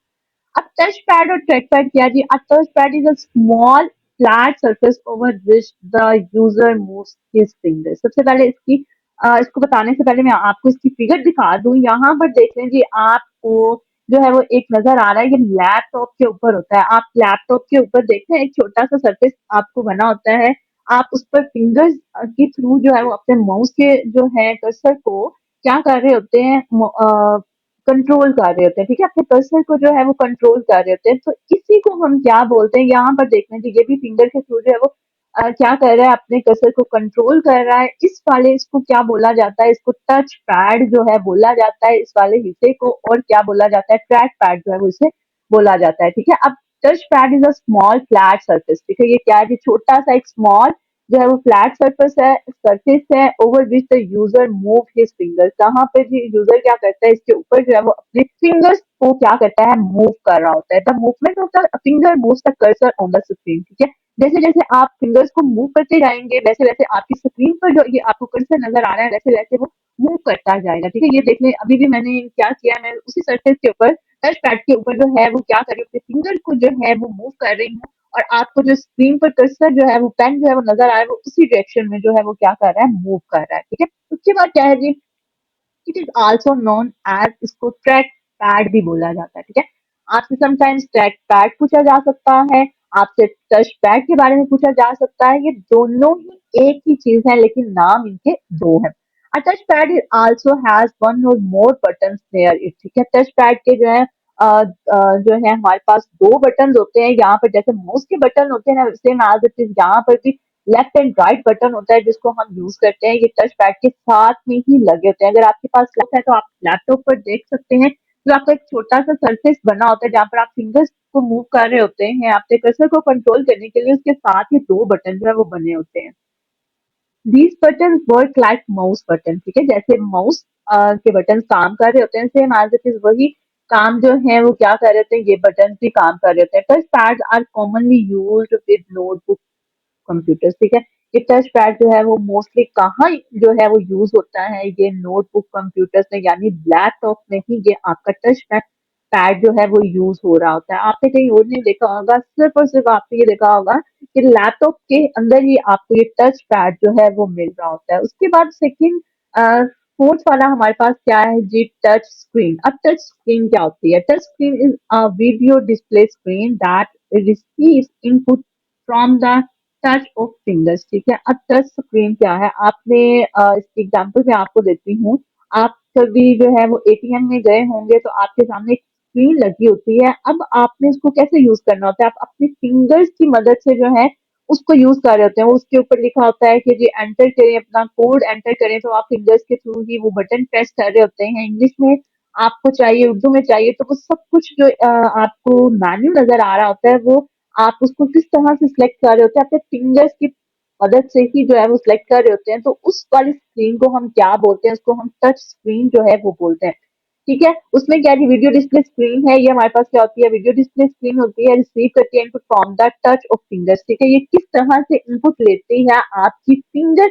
अब टच पैड और ट्रैक पैड क्या जी, a touch pad is a small flat surface over which the user moves his finger. सबसे पहले इसको बताने से पहले मैं आपको इसकी फिगर दिखा दूं। यहाँ पर देख लें जी, आपको जो है वो एक नजर आ रहा है, ये लैपटॉप के ऊपर होता है। आप लैपटॉप के ऊपर देखते हैं एक छोटा सा सरफेस आपको बना होता है, आप उस पर फिंगर्स के थ्रू जो है वो अपने माउस के जो है कर्सर को क्या कर रहे होते हैं, कंट्रोल कर रहे होते हैं। ठीक है, अपने कर्सर को जो है वो कंट्रोल कर रहे होते हैं। तो इसी को हम क्या बोलते हैं, यहाँ पर देखने दीजिए भी फिंगर के थ्रू जो है वो क्या कर रहा है, अपने कर्सर को कंट्रोल कर रहा है। इस वाले इसको क्या बोला जाता है, इसको टच पैड जो है बोला जाता है इस वाले हिस्से को, और क्या बोला जाता है, ट्रैक पैड जो है वो इसे बोला जाता है। ठीक है, अब touch pad is a small flat surface. ठीक है, ये क्या है, ये छोटा सा एक स्मॉल जो है वो फ्लैट सरफेस है over which the user move his fingers. जहाँ पे जी यूजर क्या करता है, इसके ऊपर जो है वो अपने फिंगर्स को क्या करता है, मूव कर रहा होता है। The movement of the finger moves the cursor on the screen. ठीक है, जैसे जैसे आप फिंगर्स को मूव करते जाएंगे वैसे वैसे आपकी स्क्रीन पर जो ये आपको कर्सर नजर आ रहा है वैसे वैसे वो मूव करता जाएगा। ठीक है, ये देख लें अभी भी मैंने क्या किया, मैं उसी सरफेस के ऊपर टच पैड के ऊपर जो है वो क्या कर रही हूँ, अपने फिंगर को जो है वो मूव कर रही हूँ, और आपको जो स्क्रीन पर कर्सर जो है वो पेन जो है वो नजर आ रहा है, वो उसी डायरेक्शन में जो है वो क्या कर रहा है, मूव कर रहा है। ठीक है, उसके बाद क्या है जी, it is also known as, इसको ट्रैक पैड भी बोला जाता है। ठीक है, आपसे समटाइम्स ट्रैक पैड पूछा जा सकता है, आपसे टच पैड के बारे में पूछा जा सकता है। ये दोनों ही एक ही चीज है लेकिन नाम इनके दो है। A touch pad also has one or more buttons near it। ठीक है, टच पैड के जो है जो है हमारे पास दो बटन होते हैं। यहाँ पर जैसे माउस के बटन होते हैं ना, सेम एज इट इज यहाँ पर भी लेफ्ट एंड राइट बटन होता है जिसको हम यूज करते हैं। ये टच पैड के साथ में ही लगे होते हैं। अगर आपके पास लैपटॉप है तो आप लैपटॉप पर देख सकते हैं, जो आपका एक छोटा सा सरफेस बना होता है जहाँ पर आप फिंगर्स को मूव कर रहे होते हैं, आपके कर्सर को कंट्रोल करने के लिए उसके साथ ही दो बटन जो है वो बने होते हैं। These button work like mouse button. ठीक है, जैसे माउस के बटन काम कर रहे होते हैं, सेम एज इट इज वही काम जो है वो क्या कर रहे होते हैं, ये बटन भी काम कर रहे होते हैं। Touch pad are commonly used with notebook computers. ठीक है, ये टच पैड जो है वो मोस्टली कहाँ जो है वो यूज होता है, ये नोटबुक कंप्यूटर्स में यानी लैपटॉप में ही ये आपका टच पैड जो है वो यूज हो रहा होता है। आपने कहीं और नहीं देखा होगा, सिर्फ और सिर्फ आपने ये देखा होगा कि लैपटॉप के अंदर ही आपको ये टच पैड जो है वो मिल रहा होता है। उसके बाद सेकंड फोर्थ वाला हमारे पास क्या है जी, टच स्क्रीन। अब टच स्क्रीन क्या होती है? Touch screen is a video display screen that receives input from the touch of fingers. ठीक है, अब टच स्क्रीन क्या है? आपने इसकी एग्जांपल मैं आपको देती हूँ। आप कभी जो है वो एटीएम में गए होंगे तो आपके सामने एक स्क्रीन लगी होती है। अब आपने इसको कैसे यूज करना होता है? आप अपनी फिंगर्स की मदद से जो है उसको यूज कर रहे होते हैं। वो उसके ऊपर लिखा होता है कि जी एंटर करें, अपना कोड एंटर करें, तो आप फिंगर्स के थ्रू ही वो बटन प्रेस कर रहे होते हैं। इंग्लिश में आपको चाहिए, उर्दू में चाहिए, तो वो सब कुछ जो आपको मेन्यू नजर आ रहा होता है वो आप उसको किस तरह से सिलेक्ट कर रहे होते हैं, अपने फिंगर्स की मदद से ही जो है वो सिलेक्ट कर रहे होते हैं। तो उस वाली स्क्रीन को हम क्या बोलते हैं? उसको हम टच स्क्रीन जो है वो बोलते हैं। ठीक है, उसमें क्या है, वीडियो डिस्प्ले स्क्रीन है, ये हमारे पास क्या होती है? वीडियो डिस्प्ले स्क्रीन होती है, रिसीव करती है input from the touch of fingers. ठीक है, ये किस तरह से इनपुट लेती है? आपकी फिंगर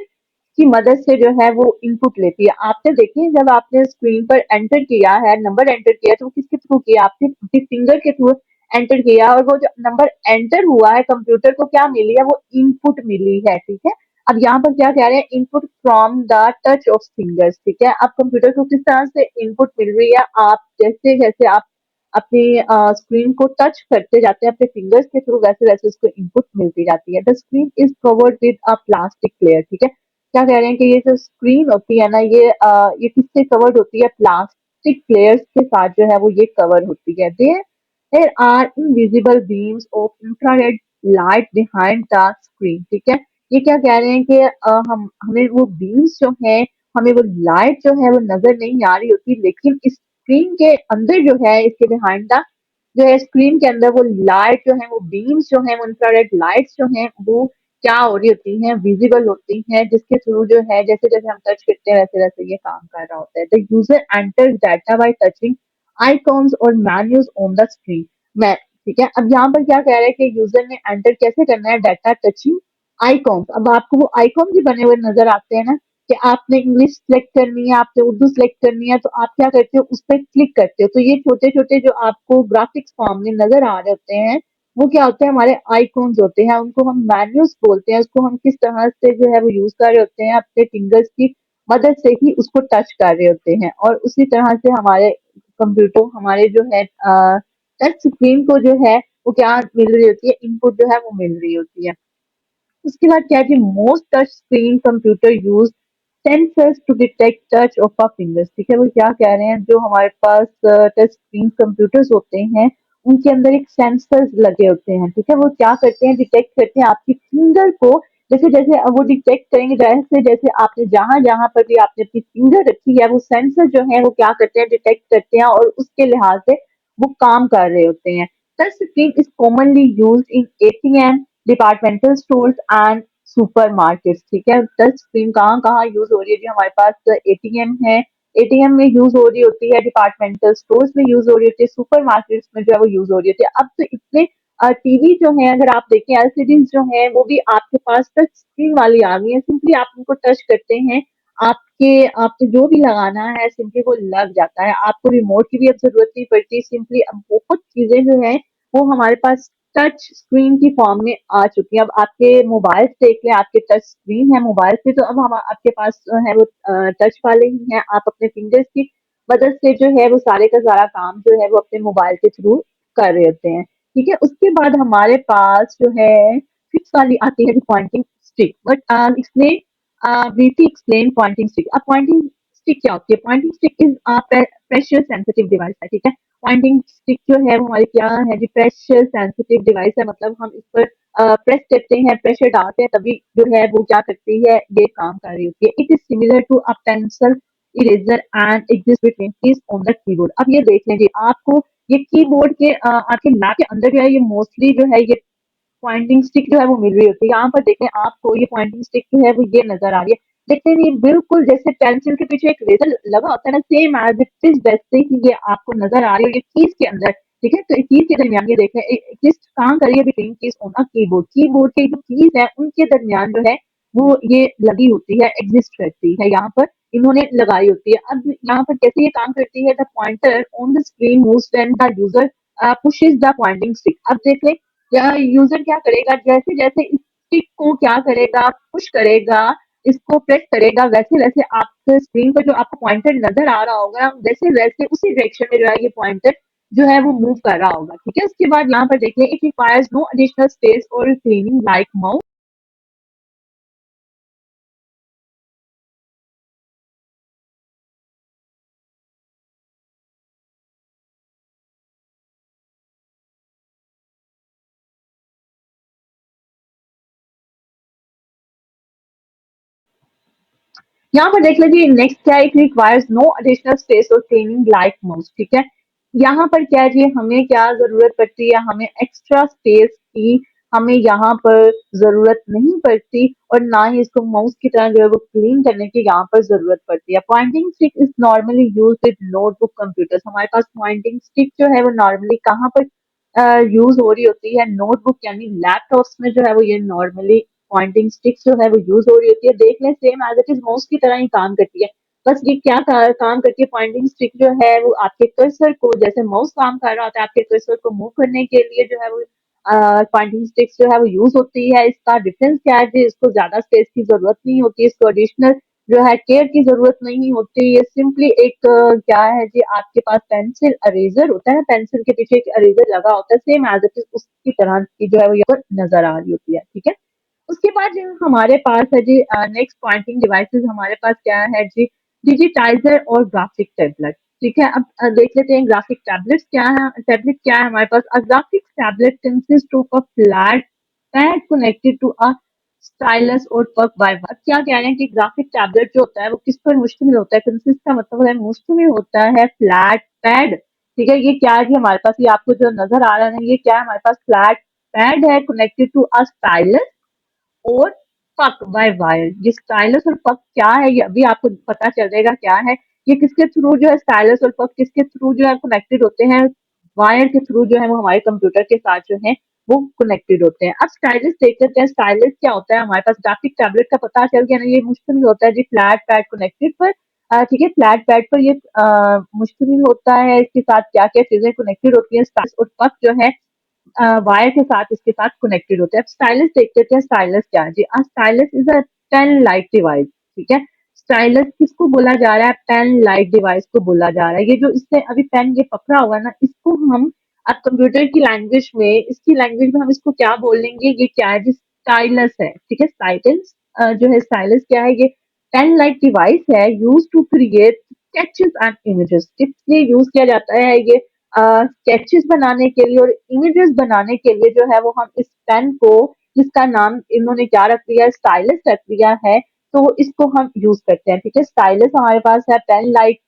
की मदद से जो है वो इनपुट लेती है। आपने देखिए, जब आपने स्क्रीन पर एंटर किया है, नंबर एंटर किया, तो किसके थ्रू किया? आपने अपनी फिंगर के थ्रू एंटर किया, और वो जो नंबर एंटर हुआ है, कंप्यूटर को क्या मिली है? वो इनपुट मिली है। ठीक है, अब यहाँ पर क्या कह रहे हैं? Input from the touch of fingers. ठीक है, अब कंप्यूटर को किस तरह से इनपुट मिल रही है? आप जैसे जैसे आप अपनी स्क्रीन को टच करते जाते हैं अपने फिंगर्स के थ्रू, वैसे वैसे उसको इनपुट मिलती जाती है। The screen is covered with a plastic layer. ठीक है, क्या कह रहे हैं कि ये जो स्क्रीन होती है ना, ये किससे कवर्ड होती है? प्लास्टिक लेयर्स के साथ जो है वो ये कवर होती है। There are invisible beams of infrared light behind the screen. ठीक है, ये क्या कह रहे हैं कि हम हमें वो बीम्स जो है, हमें वो लाइट जो है वो नजर नहीं आ रही होती, लेकिन इस स्क्रीन के अंदर जो है, इसके बिहाइंड द जो है स्क्रीन के अंदर वो लाइट जो है, वो बीम्स जो है, वो इंफ्रारेड लाइट्स जो है वो क्या हो रही होती हैं? विजिबल होती हैं, जिसके थ्रू जो है जैसे जैसे हम टच करते हैं वैसे वैसे ये काम कर रहा होता है। The user enters data bye touching icons और मेन्यूज ऑन द स्क्रीन। मैं ठीक है, अब यहाँ पर क्या कह रहा है कि यूजर ने एंटर कैसे करना है? Data touching icons. अब आपको वो आइकॉन भी बने हुए नजर आते हैं ना, कि आपने इंग्लिश सेलेक्ट करनी है, आपने उर्दू सेलेक्ट करनी है, तो आप क्या करते हो? उस पर क्लिक करते हो, तो ये छोटे छोटे जो आपको ग्राफिक्स फॉर्म में नजर आ रहे होते हैं, वो क्या होते हैं? हमारे आइकॉन्स होते हैं, उनको हम मेन्यूज बोलते हैं। उसको हम किस तरह से जो है वो यूज कर रहे होते हैं? अपने फिंगर्स की मदद से ही उसको टच कर रहे होते हैं। और उसी तरह से हमारे कंप्यूटर, हमारे जो है टच स्क्रीन को जो है वो क्या मिल रही होती है? इनपुट जो है वो मिल रही होती है। उसके बाद क्या है कि most touch screen computer use sensors to detect touch of a fingers. ठीक है, वो क्या कह रहे हैं? जो हमारे पास टच स्क्रीन कंप्यूटर्स होते हैं, उनके अंदर एक सेंसर्स लगे होते हैं। ठीक है, वो क्या करते हैं? डिटेक्ट करते हैं आपकी फिंगर को। जैसे जैसे वो डिटेक्ट करेंगे, जैसे जैसे आपने जहां जहां पर भी आपने अपनी फिंगर रखी है, वो सेंसर जो है वो क्या करते हैं? डिटेक्ट करते हैं, और उसके लिहाज से वो काम कर रहे होते हैं। Touch screen is commonly use in ATM, departmental stores and super markets. ठीक है, टच स्क्रीन कहाँ कहाँ यूज हो रही है? जी, हमारे पास एटीएम है, एटीएम में यूज हो रही होती है, डिपार्टमेंटल स्टोर्स में यूज हो रही होती है, सुपर मार्केट्स में जो है वो यूज हो रही होती है। अब तो इतने टीवी जो है, अगर आप देखें, एलसीडीज जो है वो भी आपके पास टच स्क्रीन वाली आ गई है। सिंपली आप उनको टच करते हैं, आपके आपको जो भी लगाना है सिंपली वो लग जाता है। आपको रिमोट की भी अब जरूरत नहीं पड़ती। सिंपली अब बहुत चीजें जो है वो हमारे पास टच स्क्रीन की फॉर्म में आ चुकी है। अब आपके मोबाइल देख लें, आपके टच स्क्रीन है मोबाइल पे, तो अब हम आपके पास है वो टच वाले ही हैं। आप अपने फिंगर्स की मदद से जो है वो सारे का सारा काम जो है वो अपने मोबाइल के थ्रू कर रहे होते हैं। ठीक है, उसके बाद हमारे पास जो है फिक्स वाली आती है pointing stick. But explain briefly explain pointing stick. अब पॉइंटिंग स्टिक क्या होती है? Pointing stick is pressure sensitive device है। ठीक है, पॉइंटिंग स्टिक जो है वो हमारी क्या है जी? प्रेशर सेंसिटिव डिवाइस है। मतलब हम इस पर प्रेस करते हैं, प्रेशर डालते हैं, तभी जो है वो क्या करती है? ये काम कर रही होती है। It is similar to a pencil eraser and exist between keys on the keyboard. अब ये देख लेंगे, आपको ये कीबोर्ड के आपके लैप के अंदर जो है ये मोस्टली जो है ये पॉइंटिंग स्टिक जो है वो मिल रही होती है। यहाँ पर देखें, आपको ये पॉइंटिंग स्टिक जो है वो ये नजर आ रही है। देखते हैं, ये बिल्कुल जैसे पेंसिल के पीछे एक रेजर लगा होता है ना, सेम एज इट इज वैसे ही ये आपको नजर आ रही है, ये कीज के अंदर। ठीक है, तो कीज के दरमियान ये देखें एग्जिस्ट कहाँ करिए? Between keys on a keyboard. Keyboard के जो कीज है उनके दरमियान जो है वो ये लगी होती है, एग्जिस्ट करती है, यहाँ पर इन्होंने लगाई होती है। अब यहाँ पर कैसे ये काम करती है, the pointer on the screen moves when the user pushes the Poynting stick. अब देख ले, यूजर क्या करेगा, जैसे जैसे इस स्टिक को क्या करेगा, पुश करेगा, इसको प्रेस करेगा, वैसे वैसे आपके स्क्रीन पर जो आपको पॉइंटर नजर आ रहा होगा, वैसे वैसे उसी डायरेक्शन में जो है ये पॉइंटर जो है वो मूव कर रहा होगा। ठीक है, उसके बाद यहाँ पर देखिए, it requires no additional space और क्लीनिंग लाइक माउस। यहाँ पर देख लीजिए, नेक्स्ट क्या है, it requires no additional space और क्लीनिंग लाइक माउस। ठीक है, यहाँ पर क्या है जी, हमें क्या जरूरत पड़ती है, हमें एक्स्ट्रा स्पेस की हमें यहाँ पर जरूरत नहीं पड़ती, और ना ही इसको माउस की तरह जो है वो क्लीन करने की यहाँ पर जरूरत पड़ती है। Pointing stick is normally use with notebook computers. हमारे पास पॉइंटिंग स्टिक जो है वो नॉर्मली कहाँ पर यूज हो रही होती है, नोटबुक यानी लैपटॉप्स में जो है वो ये नॉर्मली पॉइंटिंग स्टिक्स जो है वो यूज हो रही होती है। देख लें, same as it is mouse की तरह ही काम करती है। बस ये क्या काम करती है, पॉइंटिंग स्टिक जो है वो आपके कर्सर को, जैसे माउस काम कर रहा होता है आपके कर्सर को मूव करने के लिए जो है वो पॉइंटिंग स्टिक्स जो है वो यूज होती है। इसका डिफरेंस क्या है जी, इसको ज्यादा स्पेस की जरूरत नहीं होती, इसको एडिशनल जो है केयर की जरूरत नहीं होती। ये सिंपली एक क्या है जी, आपके पास पेंसिल अरेजर होता है, पेंसिल के पीछे एक अरेजर लगा होता है, सेम एज इट इज उसकी तरह की जो है वो यहाँ पर नजर आ रही होती है। ठीक है, उसके बाद जो हमारे पास है जी, नेक्स्ट पॉइंटिंग डिवाइसेस हमारे पास क्या है जी, डिजिटाइजर और ग्राफिक टैबलेट। ठीक है, अब देख लेते हैं ग्राफिक टैबलेट क्या है। टैबलेट क्या है हमारे पास, a graphic tablet consist of a flat pad connected to a stylus और पक बाय। अब क्या कह रहे हैं कि ग्राफिक टैबलेट जो होता है वो किस पर मुश्तमिल होता है, कंसिस्ट का मतलब है मुश्तमिल होता है फ्लैट पैड। ठीक है, ये क्या है जी हमारे पास, ये आपको जो नजर आ रहा है ये क्या है हमारे पास, फ्लैट पैड है कनेक्टेड टू अ स्टाइलस और पक बाय वायर। ये स्टाइलस और पक क्या है, ये अभी आपको पता चल जाएगा क्या है। ये किसके थ्रू जो है, स्टाइलस और पक किसके थ्रू जो है कनेक्टेड होते हैं, वायर के थ्रू जो है वो हमारे कंप्यूटर के साथ जो है वो कनेक्टेड होते हैं। अब स्टाइलस देख लेते हैं, स्टाइलस क्या होता है हमारे पास, ग्राफिक टैबलेट का पता चल गया ना, ये मुश्तमिल होता है जी फ्लैट पैड कनेक्टेड पर। ठीक है, फ्लैट पैड पर ये मुश्तमिल होता है, इसके साथ क्या क्या चीजें कनेक्टेड होती है, स्टाइलस और पक जो है वायर के साथ इसके साथ कनेक्टेड होते हैं। अब स्टाइलस देख लेते हैं, स्टाइलस क्या है जी, stylus is a pen like device. ठीक है, स्टाइलस किसको बोला जा रहा है, पेन लाइक डिवाइस को बोला जा रहा है। ये जो इससे अभी पेन ये पकड़ा हुआ ना, इसको हम अब कंप्यूटर की लैंग्वेज में, इसकी लैंग्वेज में हम इसको क्या बोलेंगे, ये क्या है जी, स्टाइलस है। ठीक है, स्टाइलस जो है, स्टाइलस क्या है, ये पेन लाइक डिवाइस है, use to create sketches and images. इसलिए यूज किया जाता है ये स्केचेस बनाने के लिए और इमेजेस बनाने के लिए जो है वो हम इस पेन को, जिसका नाम इन्होंने क्या रख दिया है, स्टाइलस रख दिया है, तो इसको हम यूज करते हैं। ठीक है, स्टाइलस हमारे पास है, पेन लाइक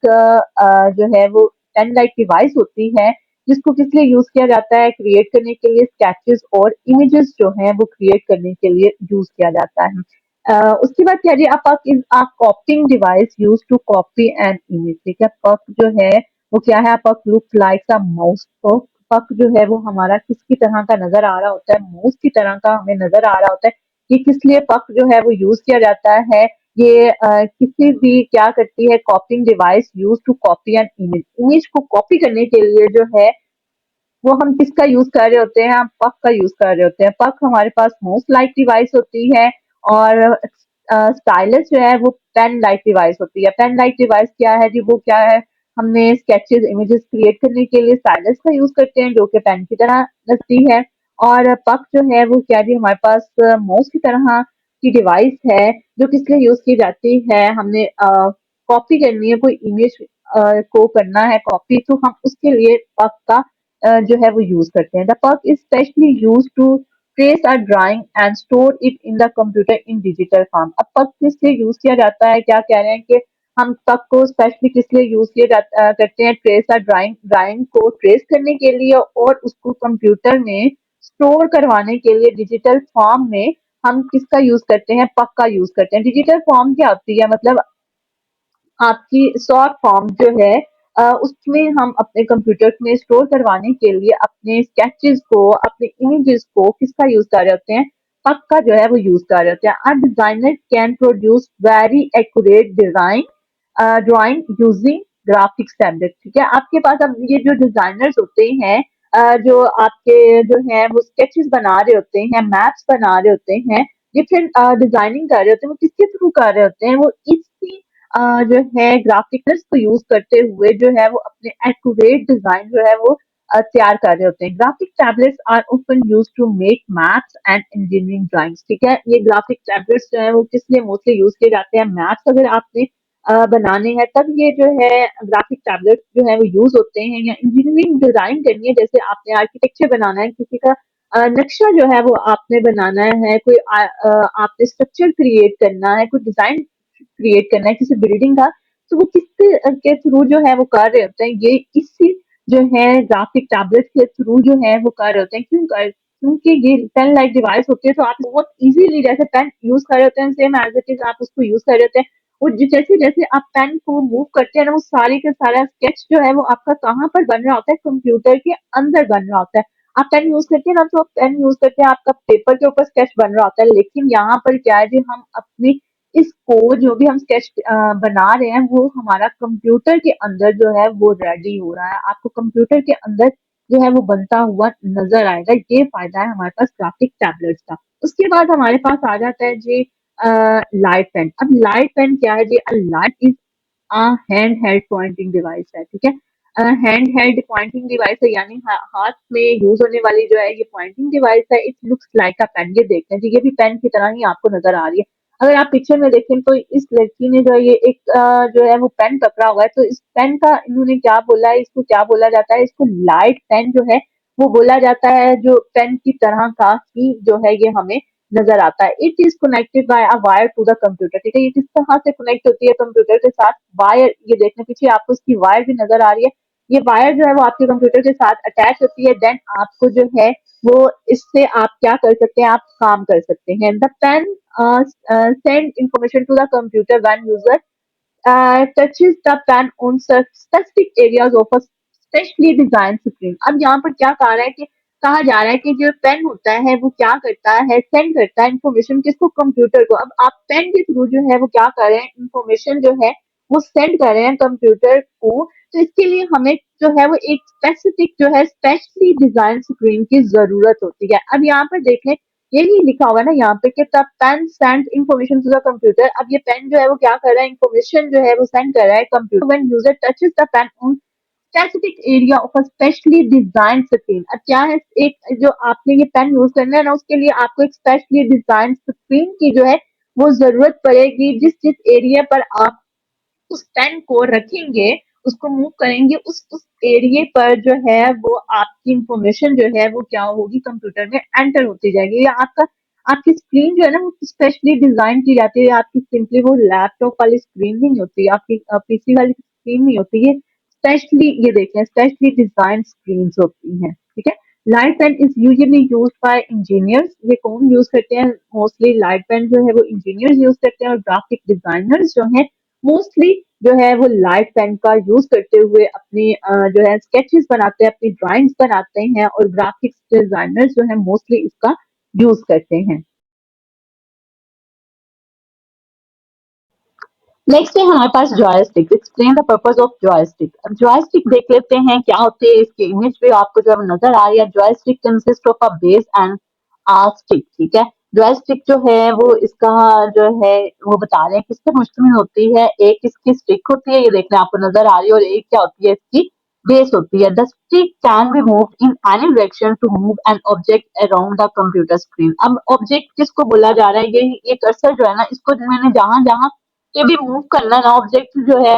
जो है वो पेन लाइक डिवाइस होती है, जिसको किस लिए यूज किया जाता है, क्रिएट करने के लिए, स्केचेस और इमेजेस जो है वो क्रिएट करने के लिए यूज किया जाता है। उसके बाद क्या जी, आप is a copying device use to copy an image. ठीक है, पक जो है वो क्या है, पक लुक्स लाइक अ माउस। पक पक जो है वो हमारा किसकी तरह का नजर आ रहा होता है, माउस की तरह का हमें नजर आ रहा होता है। ये किस लिए पक जो है वो यूज किया जाता है, ये किसी भी क्या करती है, copying device use to copy an image. Image को कॉपी करने के लिए जो है वो हम किसका यूज कर रहे होते हैं, हम पक का यूज कर रहे होते हैं। पक हमारे पास माउस लाइक डिवाइस होती है, और स्टाइलस जो है वो पेन लाइक डिवाइस होती है। पेन लाइक डिवाइस क्या है जी, वो क्या है, हमने स्केचेस इमेजेस क्रिएट करने के लिए स्टाइलस का यूज करते हैं, जो कि पेन की तरह लगती है। और पक जो है वो क्या जी, हमारे पास माउस की तरह की डिवाइस है, जो किस लिए यूज की जाती है, हमने कॉपी करनी है कोई इमेज को करना है कॉपी, तो हम उसके लिए पक का जो है वो यूज करते हैं। The puck is specially use to trace a drawing and store it in the computer in digital form. अब पर्क किस लिए यूज किया जाता है, क्या कह रहे हैं कि हम पर्क को स्पेशली किस लिए यूज किए जाता करते हैं, ट्रेस अ ड्राइंग, ड्राइंग को ट्रेस करने के लिए और उसको कंप्यूटर में स्टोर करवाने के लिए डिजिटल फॉर्म में हम किसका यूज करते हैं, पक का यूज करते हैं। डिजिटल फॉर्म क्या होती है, मतलब आपकी शॉर्ट फॉर्म जो है उसमें हम अपने कंप्यूटर में स्टोर करवाने के लिए अपने स्केचेस को, अपने इमेजेस को किसका यूज कर रहे होते हैं, पक्का जो है वो यूज कर रहे होते हैं। A designer can produce very accurate design drawing using graphics tablet. ठीक है, आपके पास अब ये जो डिजाइनर्स होते हैं, जो आपके जो है वो स्केचेस बना रहे होते हैं, मैप्स बना रहे होते हैं, डिफरेंट डिजाइनिंग कर रहे होते हैं, वो किसके थ्रू कर रहे होते हैं, वो इसी जो है ग्राफिक्स को यूज करते हुए जो है वो अपने एक्यूरेट डिजाइन जो है वो तैयार कर रहे होते हैं। Graphic tablets are often used to make maps and engineering drawings. ठीक है, ये ग्राफिक टैबलेट्स जो है वो किस लिए मोस्टली यूज किए जाते हैं, मैप्स अगर आपने बनाने हैं तब ये जो है ग्राफिक टैबलेट्स जो है वो यूज होते हैं, या इंजीनियरिंग डिजाइन करनी है, जैसे आपने आर्किटेक्चर बनाना है, किसी का नक्शा जो है वो आपने बनाना है, कोई आपने स्ट्रक्चर क्रिएट करना है, कोई डिजाइन क्रिएट करना है किसी बिल्डिंग का, तो वो किसके के थ्रू जो है वो कर रहे होते हैं, ये इसी जो है ग्राफिक टैबलेट के थ्रू जो है वो कर रहे होते हैं। क्योंकि ये पेन लाइक डिवाइस होती है, तो आप बहुत इजीली जैसे पेन यूज कर रहे होते हैं, सेम एज इट इज आप उसको यूज कर रहे होते हैं, और जैसे जैसे आप पेन को मूव करते हैं ना, वो सारी का सारा स्केच जो है वो आपका कहाँ पर बन रहा होता है, कंप्यूटर के अंदर बन रहा होता है। आप पेन यूज करते हैं ना, तो आप पेन यूज करते हैं, आपका पेपर के ऊपर स्केच बन रहा होता है, लेकिन यहाँ पर क्या है जी, हम अपनी इसको जो भी हम स्केच बना रहे हैं वो हमारा कंप्यूटर के अंदर जो है वो रेडी हो रहा है, आपको कंप्यूटर के अंदर जो है वो बनता हुआ नजर आएगा। ये फायदा है हमारे पास ग्राफिक टैबलेट्स का। उसके बाद हमारे पास आ जाता है जी लाइट पेन। अब लाइट पेन क्या है जी, light is hand held pointing device है। ठीक है, हैंड हेल्ड पॉइंटिंग डिवाइस है, यानी हाथ में यूज होने वाली जो है ये पॉइंटिंग डिवाइस है। It looks like a pen. ये देखते हैं जी, ये भी पेन की तरह ही आपको नजर आ रही है। अगर आप पिक्चर में देखें तो इस लड़की ने जो है ये एक जो है वो पेन पकड़ा हुआ है, तो इस पेन का इन्होंने क्या बोला है, इसको क्या बोला जाता है, इसको लाइट पेन जो है वो बोला जाता है, जो पेन की तरह का ही जो है ये हमें नजर आता है। It is connected by a wire to the computer. ठीक है, ये किस तरह से कनेक्ट होती है कंप्यूटर के साथ, वायर, ये देखने पीछे आपको इसकी वायर भी नजर आ रही है। ये वायर जो है वो आपके कंप्यूटर के साथ अटैच होती है, देन आपको जो है वो इससे आप क्या कर सकते हैं, आप काम कर सकते हैं। The pen send information to the computer when user touches the pen on specific areas of a specially designed screen। अब यहाँ पर क्या कहा रहा है कि कहा जा रहा है कि जो पेन होता है वो क्या करता है, सेंड करता है इंफॉर्मेशन किसको, कंप्यूटर को। अब आप पेन के थ्रू जो है वो क्या कर रहे हैं, इंफॉर्मेशन जो है वो सेंड कर रहे हैं कंप्यूटर को, तो इसके लिए हमें जो है वो एक स्पेसिफिक जो है स्पेशली डिजाइन स्क्रीन की जरूरत होती है। अब यहाँ पर देखें, यही लिखा हुआ है ना यहाँ पे कि the pen send information to the computer. अब ये पेन जो है वो क्या कर रहा है, इंफॉर्मेशन जो है वो सेंड कर रहा है computer. When user touches the pain on specific area of a specially design screen. अब क्या है, एक जो आपने ये पेन यूज करना है ना, उसके लिए आपको एक स्पेशली डिजाइन स्क्रीन की जो है वो जरूरत पड़ेगी। जिस जिस एरिया पर आप उस पेन को रखेंगे, उसको मूव करेंगे, उस एरिया पर जो है वो आपकी इंफॉर्मेशन जो है वो क्या होगी, कंप्यूटर में एंटर होती जाएगी। या आपका आपकी स्क्रीन जो है ना वो स्पेशली डिजाइन की जाती है, आपकी सिंपली वो लैपटॉप वाली स्क्रीन नहीं होती, आपकी पीसी वाली स्क्रीन नहीं होती है, स्पेशली ये देखें स्पेशली डिजाइन स्क्रीन होती हैं। ठीक है, light pen is usually use by engineers. ये कौन यूज करते हैं, मोस्टली लाइट पेन जो है वो इंजीनियर्स यूज करते हैं, और ग्राफिक डिजाइनर्स जो है मोस्टली जो है वो लाइट पेन का यूज करते हुए अपनी जो है स्केचेस बनाते हैं, अपनी ड्राइंग्स बनाते हैं, और ग्राफिक्स डिजाइनर्स जो है मोस्टली इसका यूज करते हैं। नेक्स्ट है हमारे पास joystick. Explain the purpose of joystick. अब जॉयस्टिक देख लेते हैं क्या होते हैं, इसकी इमेज पे आपको जो है नजर आ रही है। Joystick consist of a base and a stick. ठीक है, जॉयस्टिक जो है वो इसका जो है वो बता रहे हैं किस पे मुश्तमिल होती है। एक इसकी स्टिक होती है, ये देखने आपको नजर आ रही है, और एक क्या होती है, इसकी बेस होती है। The stick can be move in any direction to move an object around the computer screen. अब ऑब्जेक्ट किसको बोला जा रहा है, ये कर्सर जो है ना, इसको मैंने जहां जहां पे भी मूव करना ना ऑब्जेक्ट जो है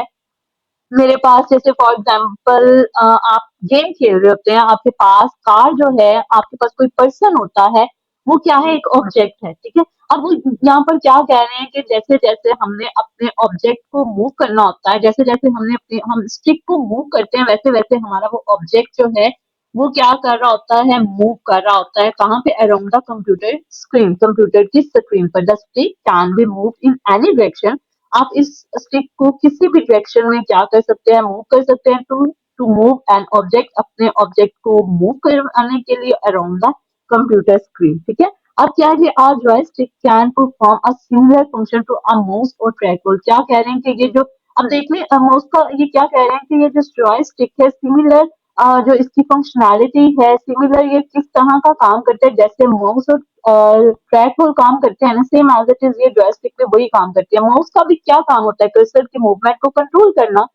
मेरे पास, जैसे फॉर एग्जांपल आप गेम खेल रहे होते हैं, आपके पास कार जो है, आपके पास कोई पर्सन होता है, वो क्या है, एक ऑब्जेक्ट है। ठीक है, अब वो यहाँ पर क्या कह रहे हैं कि जैसे जैसे हमने अपने ऑब्जेक्ट को मूव करना होता है, जैसे जैसे हमने अपने हम स्टिक को मूव करते हैं, वैसे वैसे हमारा वो ऑब्जेक्ट जो है वो क्या कर रहा होता है, मूव कर रहा होता है, कहाँ पे, around the computer screen, computer की स्क्रीन पर। The stick can be move in any direction. आप इस स्टिक को किसी भी डायरेक्शन में क्या कर सकते हैं, मूव कर सकते हैं। टू मूव एन ऑब्जेक्ट, अपने ऑब्जेक्ट को मूव करने के लिए अराउंड द कंप्यूटर स्क्रीन। ठीक है, अब क्या है कि our joystick can perform a similar function to a mouse और trackball। क्या कह रहे हैं कि ये जो अब देख लें माउस का ये क्या कह रहे हैं कि ये जो जॉयस्टिक है सिमिलर जो इसकी फंक्शनैलिटी है सिमिलर ये किस तरह का काम करता है जैसे माउस और ट्रैक बॉल काम करते हैं ना सेम एज इट इज ये जॉयस्टिक पे वही काम करती है। माउस का भी क्या काम होता है कर्सर की मूवमेंट को कंट्रोल करना।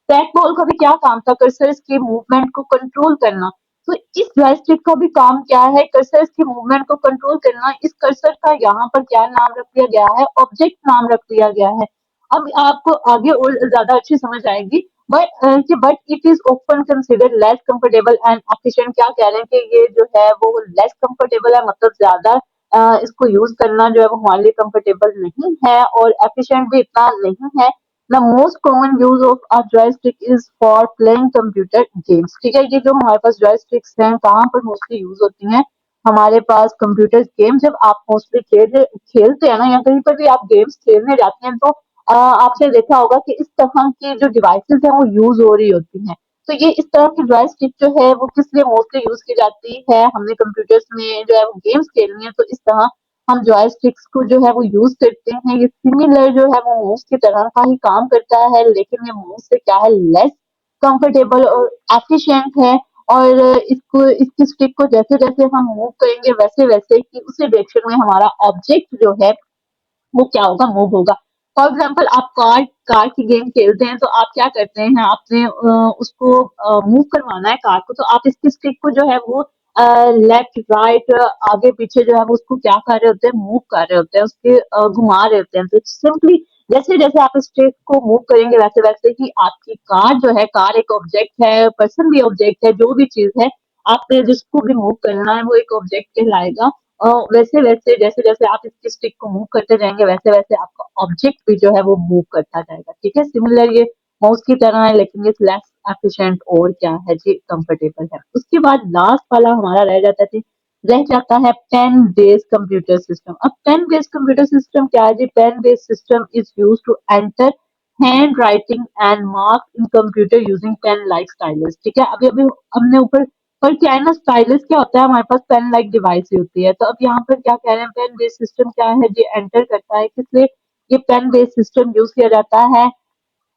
ट्रैक बॉल का भी क्या काम था कर्सर की मूवमेंट को कंट्रोल करना। तो इस जॉयस्टिक का भी काम क्या है कर्सर की मूवमेंट को कंट्रोल करना। इस कर्सर का यहाँ पर क्या नाम रख दिया गया है ऑब्जेक्ट नाम रख दिया गया है। अब आपको आगे और ज्यादा अच्छी समझ आएगी but it is often considered less comfortable and efficient. क्या कह रहे हैं कि ये जो है वो लेस कंफर्टेबल है मतलब ज्यादा इसको यूज करना जो है वो हमारे लिए कंफर्टेबल नहीं है और एफिशिएंट भी इतना नहीं है। The most common use of a joystick is for playing computer games. ठीक है ये जो हमारे पास जॉयस्टिक्स हैं कहाँ पर मोस्टली यूज होती हैं हमारे पास कंप्यूटर गेम जब आप मोस्टली खेलते हैं ना या कहीं पर भी आप गेम्स खेलने जाते हैं तो आपने देखा होगा कि इस तरह की जो डिवाइसेस हैं वो यूज हो रही होती हैं। तो ये इस तरह की जॉयस्टिक जो है वो किस लिए मोस्टली यूज की जाती है हमने कंप्यूटर्स में जो है वो गेम्स खेलनी है तो इस तरह हम जॉयस्टिक्स को जो है वो यूज करते हैं। ये सिमिलर जो है वो माउस की तरह का ही काम करता है लेकिन ये माउस से क्या है लेस कंफर्टेबल और एफिशिएंट है और इसको इसकी स्टिक को जैसे जैसे हम मूव करेंगे वैसे वैसे ही उसी डायरेक्शन में हमारा ऑब्जेक्ट जो है वो क्या होगा मूव होगा। फॉर एग्जाम्पल आप कार कार की गेम खेलते हैं तो आप क्या करते हैं आपने उसको मूव करवाना है कार को तो आप इसकी स्टिक को जो है वो लेफ्ट राइट आगे पीछे जो है वो उसको क्या कर रहे होते हैं मूव कर रहे होते हैं उसके घुमा रहे होते हैं। तो सिंपली जैसे जैसे आप स्टिक को मूव करेंगे वैसे वैसे ही आपकी कार जो है कार एक ऑब्जेक्ट है पर्सन भी ऑब्जेक्ट है जो भी चीज है आपने जिसको भी मूव करना है वो एक ऑब्जेक्ट कहलाएगा। वैसे वैसे जैसे जैसे आप इसकी स्टिक को मूव करते जाएंगे वैसे वैसे आपका ऑब्जेक्ट भी जो है वो मूव करता जाएगा। ठीक है सिमिलर ये माउस की तरह है लेकिन ये लेस एफिशिएंट और क्या है जी कंफर्टेबल है। उसके बाद लास्ट वाला हमारा रह जाता है पेन बेस्ड कंप्यूटर सिस्टम। अब पेन बेस्ड कंप्यूटर सिस्टम क्या है जी pen based system is use to enter hand writing and mark in computer using pen like stylus. ठीक है अभी अभी हमने ऊपर पर क्या है ना स्टाइलस क्या होता है हमारे पास पेन लाइक डिवाइस ही होती है। तो अब यहाँ पर क्या कह रहे हैं पेन बेस्ड सिस्टम क्या है जी एंटर करता है किसलिए ये पेन बेस्ड सिस्टम यूज किया जाता है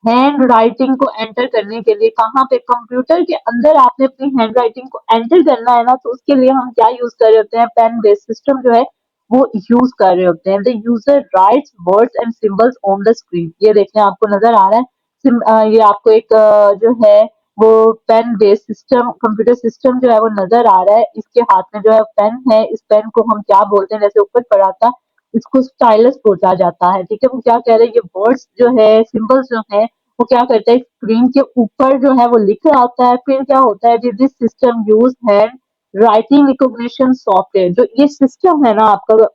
हैंड राइटिंग को एंटर करने के लिए। कहाँ पे कंप्यूटर के अंदर आपने अपनी हैंड राइटिंग को एंटर करना है ना तो उसके लिए हम क्या यूज कर रहे होते हैं पेन बेस्ड सिस्टम जो है वो यूज कर रहे होते हैं। The user rights words and symbols on the screen. ये देखने आपको नजर आ रहा है ये आपको एक जो है वो pen based system computer system जो है वो नजर आ रहा है। इसके हाथ में जो है पेन है इस पेन को हम क्या बोलते हैं जैसे ऊपर पढ़ा था इसको स्टाइलस बोला जाता है। ठीक है वो क्या कह रहे हैं ये वर्ड्स जो है सिंबल्स जो है वो क्या करता है स्क्रीन के ऊपर जो है वो लिख रहा होता है। फिर क्या होता है this system use hand writing recognition software. जो ये सिस्टम है ना आपका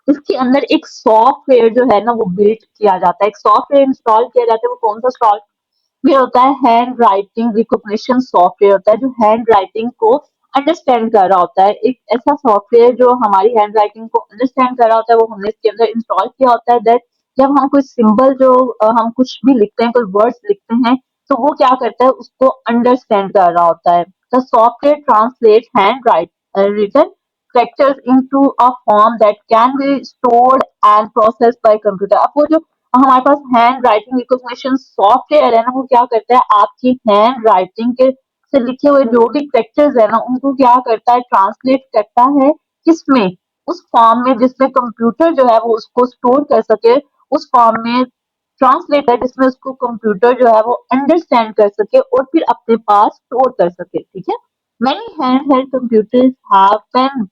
इसके अंदर एक सॉफ्टवेयर जो है ना वो बिल्ड किया जाता है एक सॉफ्टवेयर इंस्टॉल किया जाता है। वो कौन सा सॉफ्टवेयर होता है हैंड राइटिंग रिकॉग्निशन सॉफ्टवेयर होता है जो हैंड राइटिंग को अंडरस्टैंड कर रहा होता है। एक ऐसा सॉफ्टवेयर जो हमारी हैंड राइटिंग को अंडरस्टैंड कर रहा होता है वो हमने इसके अंदर इंस्टॉल किया होता है। दैट जब हम कोई सिंबल जो हम कुछ भी लिखते हैं कोई वर्ड्स लिखते हैं तो वो क्या करता है उसको अंडरस्टैंड कर रहा होता है। The software translate hand write written characters into a form that can be stored and processed by computer। अब वो जो हमारे पास हैंड राइटिंग रिकॉग्निशन सॉफ्टवेयर है ना वो क्या करता है आपकी हैंड राइटिंग के से लिखे हुए जो भी कैरेक्टर्स है ना उनको क्या करता है ट्रांसलेट करता है किसमें उस फॉर्म में जिसमें कंप्यूटर जो है वो उसको स्टोर कर सके उस फॉर्म में ट्रांसलेट है जिसमें उसको कंप्यूटर जो है वो अंडरस्टैंड कर सके और फिर अपने पास स्टोर कर सके। ठीक है many hand held computers have pen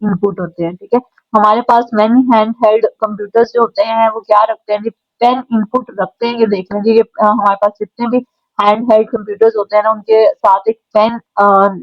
input होते हैं। ठीक है हमारे पास मैनी हैंड हेल्ड कंप्यूटर्स जो होते हैं वो क्या रखते हैं पेन इनपुट रखते हैं। ये देख लीजिए ये हमारे पास जितने भी हैंड हेल्ड कंप्यूटर्स होते हैं ना उनके साथ एक पेन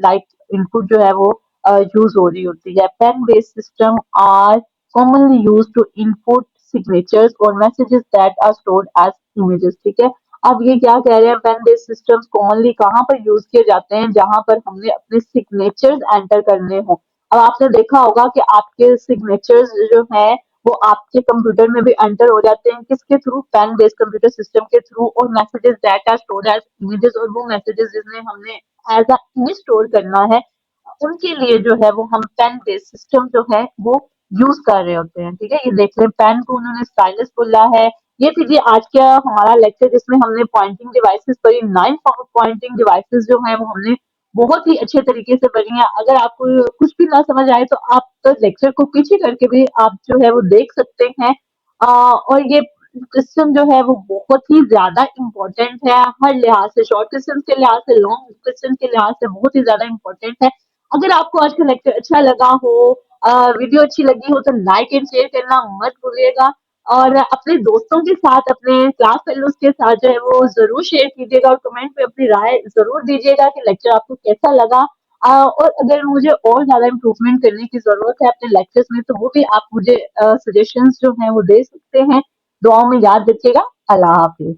लाइक इनपुट जो है वो यूज हो रही होती है। Pen based system are commonly used to input signatures or messages that are stored as images। ठीक है अब ये क्या कह रहे हैं पेन बेस्ड सिस्टम्स कॉमनली कहाँ पर यूज किए जाते हैं जहां पर हमने अपने सिग्नेचर्स एंटर करने हो। अब आपने देखा होगा कि आपके सिग्नेचर्स जो है वो आपके कंप्यूटर में भी एंटर हो जाते हैं किसके through pen based computer system के थ्रू और messages that are stored as images और वो मैसेजेस जिसमें हमने एज अ इमेज स्टोर करना है उनके लिए जो है वो हम पेन बेस्ड सिस्टम जो है वो यूज कर रहे होते हैं। ठीक है, ये देख लें, पेन को उन्होंने स्टाइलस बोला है। ये थी जी आज का हमारा लेक्चर, जिसमें हमने पॉइंटिंग डिवाइसेस पढ़ी। 9 पॉइंटिंग डिवाइसेस जो है वो हमने बहुत ही अच्छे तरीके से पढ़ी है। अगर आपको कुछ भी ना समझ आए तो आप तो लेक्चर को पीछे करके भी आप जो है वो देख सकते हैं। और ये क्वेश्चन जो है वो बहुत ही ज्यादा इम्पोर्टेंट है हर लिहाज से, शॉर्ट क्वेश्चन के लिहाज से, लॉन्ग क्वेश्चन के लिहाज से बहुत ही ज्यादा इम्पोर्टेंट है। अगर आपको आज का लेक्चर अच्छा लगा हो, वीडियो अच्छी लगी हो, तो लाइक एंड शेयर करना मत भूलिएगा। और अपने दोस्तों के साथ, अपने क्लास फेलोज के साथ जो है वो जरूर शेयर कीजिएगा, और कमेंट पे अपनी राय जरूर दीजिएगा कि लेक्चर आपको कैसा लगा। और अगर मुझे और ज्यादा इम्प्रूवमेंट करने की जरूरत है अपने लेक्चर्स में, तो वो भी आप मुझे सजेशंस जो हैं वो दे सकते हैं। दुआओं में याद रखिएगा। अल्लाह हाफिज।